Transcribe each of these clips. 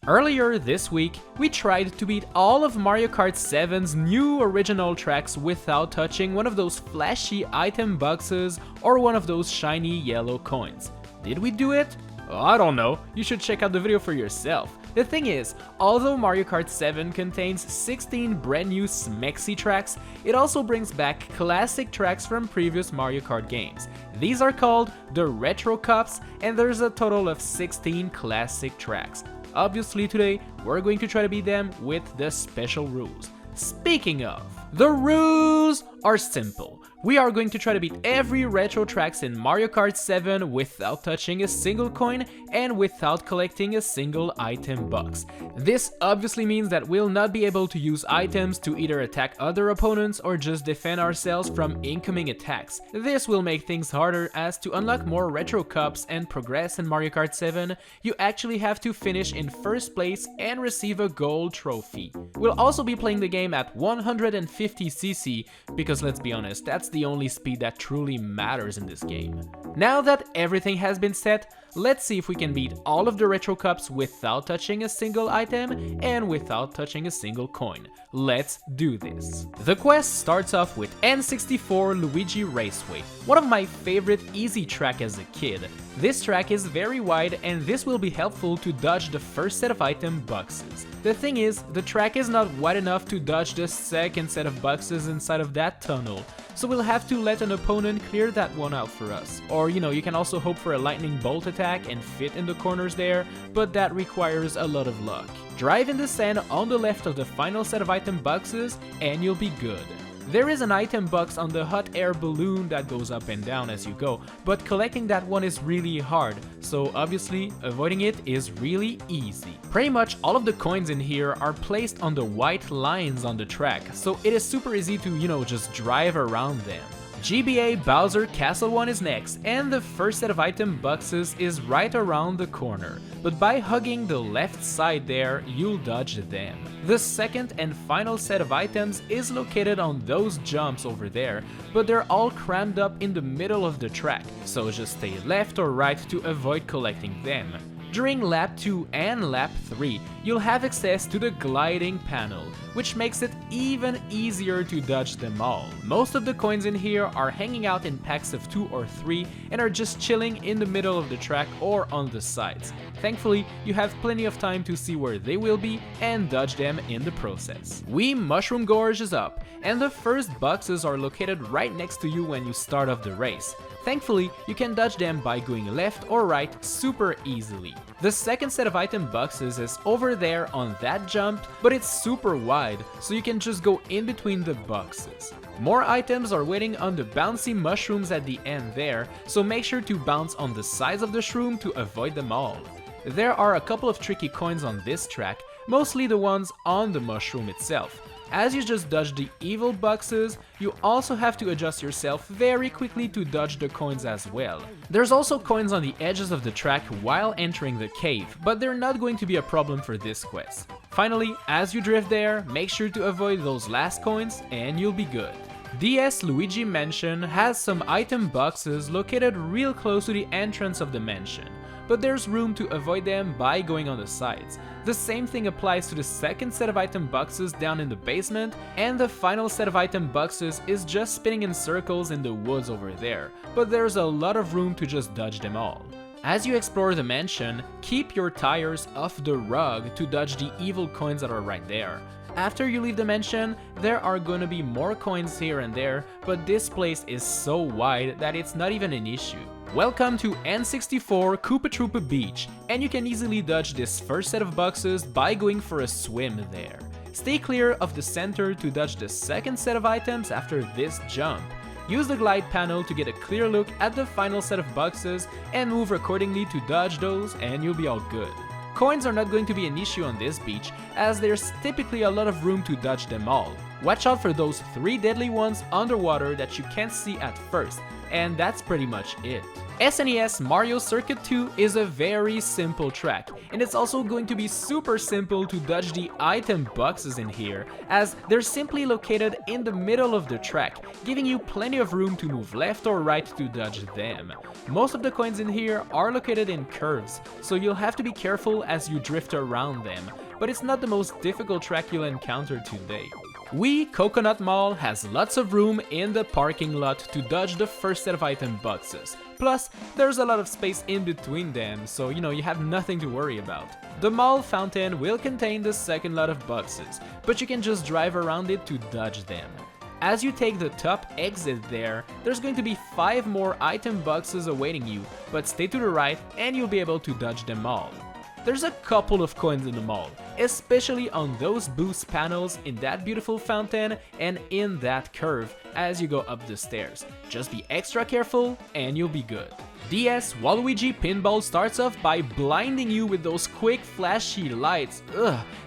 Earlier this week, we tried to beat all of Mario Kart 7's new original tracks without touching one of those flashy item boxes or one of those shiny yellow coins. Did we do it? Oh, I don't know, you should check out the video for yourself. The thing is, although Mario Kart 7 contains 16 brand new smexy tracks, it also brings back classic tracks from previous Mario Kart games. These are called the Retro Cups, and there's a total of 16 classic tracks. Obviously today, we're going to try to beat them with the special rules. Speaking of, the rules are simple. We are going to try to beat every retro tracks in Mario Kart 7 without touching a single coin and without collecting a single item box. This obviously means that we'll not be able to use items to either attack other opponents or just defend ourselves from incoming attacks. This will make things harder, as to unlock more retro cups and progress in Mario Kart 7, you actually have to finish in first place and receive a gold trophy. We'll also be playing the game at 150cc, because let's be honest, that's the only speed that truly matters in this game. Now that everything has been set, let's see if we can beat all of the retro cups without touching a single item and without touching a single coin. Let's do this. The quest starts off with N64 Luigi Raceway, one of my favorite easy track as a kid. This track is very wide, and this will be helpful to dodge the first set of item boxes. The thing is, the track is not wide enough to dodge the second set of boxes inside of that tunnel, so we'll have to let an opponent clear that one out for us. Or you can also hope for a lightning bolt attack and fit in the corners there, but that requires a lot of luck. Drive in the sand on the left of the final set of item boxes and you'll be good. There is an item box on the hot air balloon that goes up and down as you go, but collecting that one is really hard, so obviously avoiding it is really easy. Pretty much all of the coins in here are placed on the white lines on the track, so it is super easy to, just drive around them. GBA Bowser Castle one is next, and the first set of item boxes is right around the corner, but by hugging the left side there, you'll dodge them. The second and final set of items is located on those jumps over there, but they're all crammed up in the middle of the track, so just stay left or right to avoid collecting them. During lap 2 and lap 3, you'll have access to the gliding panel, which makes it even easier to dodge them all. Most of the coins in here are hanging out in packs of 2 or 3 and are just chilling in the middle of the track or on the sides. Thankfully, you have plenty of time to see where they will be and dodge them in the process. Wii Mushroom Gorge is up, and the first boxes are located right next to you when you start off the race. Thankfully, you can dodge them by going left or right super easily. The second set of item boxes is over there on that jump, but it's super wide, so you can just go in between the boxes. More items are waiting on the bouncy mushrooms at the end there, so make sure to bounce on the sides of the shroom to avoid them all. There are a couple of tricky coins on this track, mostly the ones on the mushroom itself. As you just dodge the evil boxes, you also have to adjust yourself very quickly to dodge the coins as well. There's also coins on the edges of the track while entering the cave, but they're not going to be a problem for this quest. Finally, as you drift there, make sure to avoid those last coins and you'll be good. DS Luigi Mansion has some item boxes located real close to the entrance of the mansion, but there's room to avoid them by going on the sides. The same thing applies to the second set of item boxes down in the basement, and the final set of item boxes is just spinning in circles in the woods over there, but there's a lot of room to just dodge them all. As you explore the mansion, keep your tires off the rug to dodge the evil coins that are right there. After you leave the mansion, there are gonna be more coins here and there, but this place is so wide that it's not even an issue. Welcome to N64 Koopa Troopa Beach, and you can easily dodge this first set of boxes by going for a swim there. Stay clear of the center to dodge the second set of items after this jump. Use the glide panel to get a clear look at the final set of boxes and move accordingly to dodge those, and you'll be all good. Coins are not going to be an issue on this beach, as there's typically a lot of room to dodge them all. Watch out for those 3 deadly ones underwater that you can't see at first. and that's pretty much it. SNES Mario Circuit 2 is a very simple track, and it's also going to be super simple to dodge the item boxes in here, as they're simply located in the middle of the track, giving you plenty of room to move left or right to dodge them. Most of the coins in here are located in curves, so you'll have to be careful as you drift around them, but it's not the most difficult track you'll encounter today. Wii Coconut Mall has lots of room in the parking lot to dodge the first set of item boxes. Plus, there's a lot of space in between them, so you have nothing to worry about. The mall fountain will contain the second lot of boxes, but you can just drive around it to dodge them. As you take the top exit there's going to be 5 more item boxes awaiting you, but stay to the right and you'll be able to dodge them all. There's a couple of coins in the mall, especially on those boost panels in that beautiful fountain and in that curve as you go up the stairs. Just be extra careful and you'll be good. DS Waluigi Pinball starts off by blinding you with those quick flashy lights.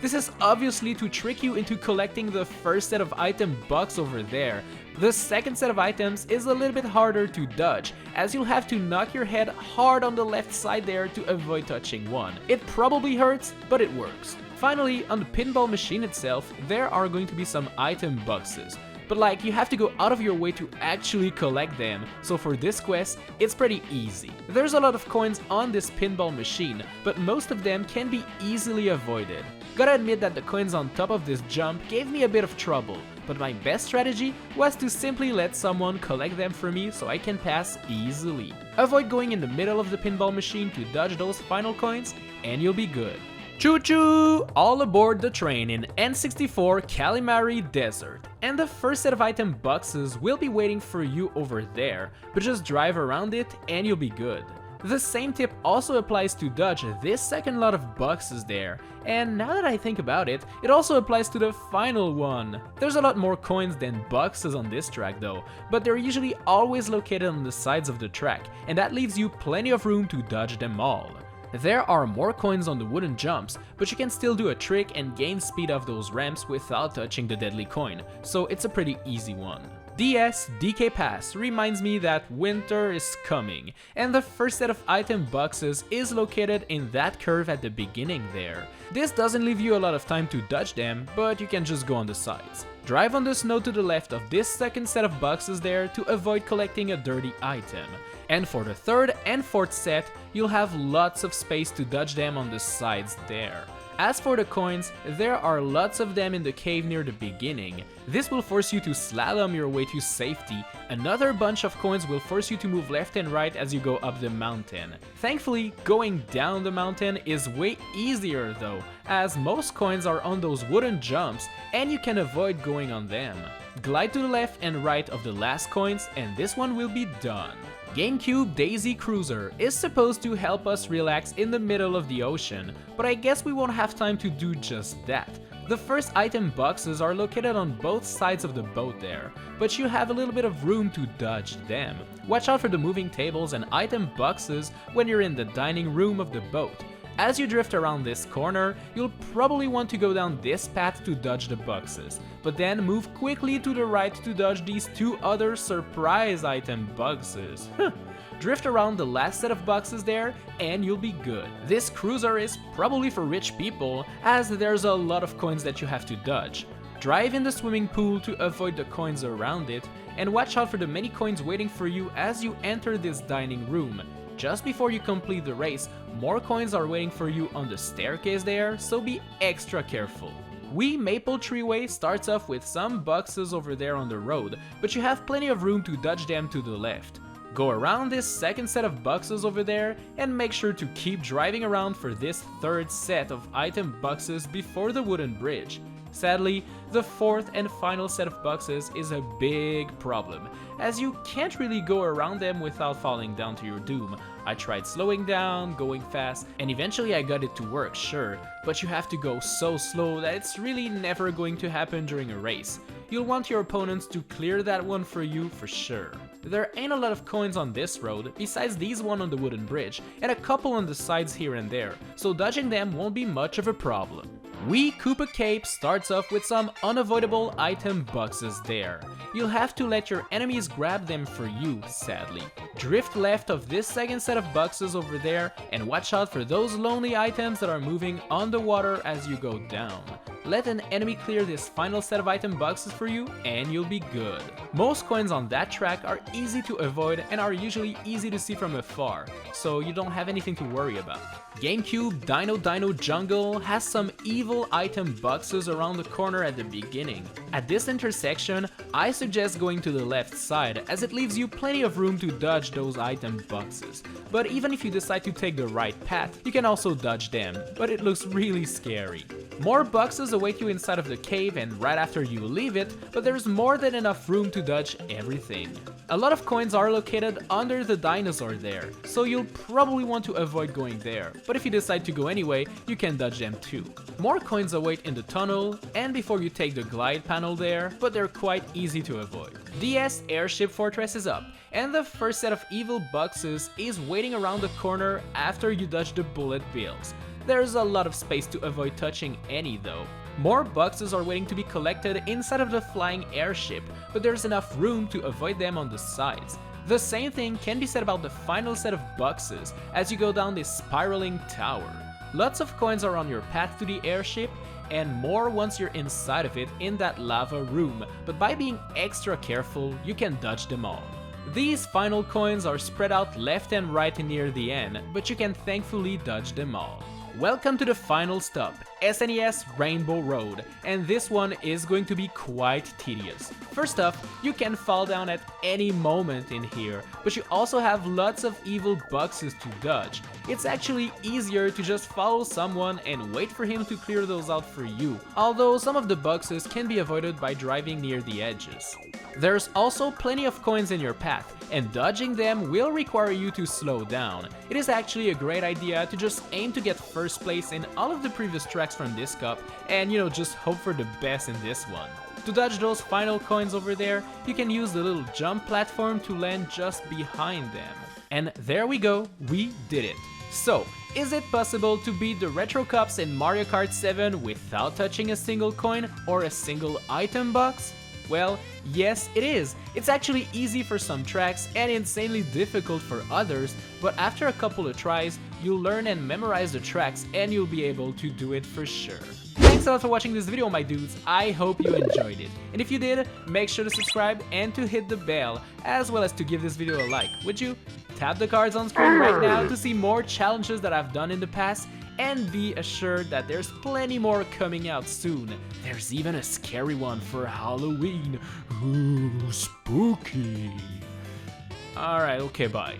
This is obviously to trick you into collecting the first set of item box over there. The second set of items is a little bit harder to dodge, as you'll have to knock your head hard on the left side there to avoid touching one. It probably hurts, but it works. Finally, on the pinball machine itself, there are going to be some item boxes. But you have to go out of your way to actually collect them, so for this quest, it's pretty easy. There's a lot of coins on this pinball machine, but most of them can be easily avoided. Gotta admit that the coins on top of this jump gave me a bit of trouble, but my best strategy was to simply let someone collect them for me so I can pass easily. Avoid going in the middle of the pinball machine to dodge those final coins, and you'll be good. Choo choo! All aboard the train in N64 Calamari Desert. And the first set of item boxes will be waiting for you over there, but just drive around it and you'll be good. The same tip also applies to dodge this second lot of boxes there, and now that I think about it, it also applies to the final one. There's a lot more coins than boxes on this track though, but they're usually always located on the sides of the track, and that leaves you plenty of room to dodge them all. There are more coins on the wooden jumps, but you can still do a trick and gain speed off those ramps without touching the deadly coin, so it's a pretty easy one. DS DK Pass reminds me that winter is coming, and the first set of item boxes is located in that curve at the beginning there. This doesn't leave you a lot of time to dodge them, but you can just go on the sides. Drive on the snow to the left of this second set of boxes there to avoid collecting a dirty item. And for the third and fourth set, you'll have lots of space to dodge them on the sides there. As for the coins, there are lots of them in the cave near the beginning. This will force you to slalom your way to safety. Another bunch of coins will force you to move left and right as you go up the mountain. Thankfully, going down the mountain is way easier though, as most coins are on those wooden jumps and you can avoid going on them. Glide to the left and right of the last coins and this one will be done. GameCube Daisy Cruiser is supposed to help us relax in the middle of the ocean, but I guess we won't have time to do just that. The first item boxes are located on both sides of the boat there, but you have a little bit of room to dodge them. Watch out for the moving tables and item boxes when you're in the dining room of the boat. As you drift around this corner, you'll probably want to go down this path to dodge the boxes, but then move quickly to the right to dodge these 2 other surprise item boxes. Drift around the last set of boxes there and you'll be good. This cruiser is probably for rich people, as there's a lot of coins that you have to dodge. Drive in the swimming pool to avoid the coins around it, and watch out for the many coins waiting for you as you enter this dining room. Just before you complete the race, more coins are waiting for you on the staircase there, so be extra careful. Wii Maple Treeway starts off with some boxes over there on the road, but you have plenty of room to dodge them to the left. Go around this second set of boxes over there and make sure to keep driving around for this third set of item boxes before the wooden bridge. Sadly, the fourth and final set of boxes is a big problem, as you can't really go around them without falling down to your doom. I tried slowing down, going fast, and eventually I got it to work, sure, but you have to go so slow that it's really never going to happen during a race. You'll want your opponents to clear that one for you for sure. There ain't a lot of coins on this road, besides these one on the wooden bridge, and a couple on the sides here and there, so dodging them won't be much of a problem. Wii Koopa Cape starts off with some unavoidable item boxes there. you'll have to let your enemies grab them for you, sadly. Drift left of this second set of boxes over there and watch out for those lonely items that are moving underwater as you go down. Let an enemy clear this final set of item boxes for you and you'll be good. Most coins on that track are easy to avoid and are usually easy to see from afar, so you don't have anything to worry about. GameCube Dino Jungle has some evil item boxes around the corner at the beginning. At this intersection, I suggest going to the left side as it leaves you plenty of room to dodge those item boxes. But even if you decide to take the right path, you can also dodge them, but it looks really scary. More boxes await you inside of the cave and right after you leave it, but there's more than enough room to dodge everything. A lot of coins are located under the dinosaur there, so you'll probably want to avoid going there, but if you decide to go anyway, you can dodge them too. More coins await in the tunnel and before you take the glide panel there, but they're quite easy to avoid. DS Airship Fortress is up, and the first set of evil boxes is waiting around the corner after you dodge the bullet bills. There's a lot of space to avoid touching any though. More boxes are waiting to be collected inside of the flying airship, but there's enough room to avoid them on the sides. The same thing can be said about the final set of boxes as you go down this spiraling tower. Lots of coins are on your path to the airship, and more once you're inside of it in that lava room, but by being extra careful, you can dodge them all. These final coins are spread out left and right near the end, but you can thankfully dodge them all. Welcome to the final stop, SNES Rainbow Road, and this one is going to be quite tedious. First off, you can fall down at any moment in here, but you also have lots of evil boxes to dodge. It's actually easier to just follow someone and wait for him to clear those out for you, although some of the boxes can be avoided by driving near the edges. There's also plenty of coins in your path, and dodging them will require you to slow down. It is actually a great idea to just aim to get first place in all of the previous tracks from this cup and just hope for the best in this one. To dodge those final coins over there, you can use the little jump platform to land just behind them. And there we go, we did it. So, is it possible to beat the Retro Cups in Mario Kart 7 without touching a single coin or a single item box? Well, yes it is. It's actually easy for some tracks and insanely difficult for others, but after a couple of tries, you'll learn and memorize the tracks and you'll be able to do it for sure. Thanks a lot for watching this video, my dudes. I hope you enjoyed it. And if you did, make sure to subscribe and to hit the bell, as well as to give this video a like, would you? Tap the cards on screen right now to see more challenges that I've done in the past, and be assured that there's plenty more coming out soon. There's even a scary one for Halloween. Ooh, spooky. Alright, okay, bye.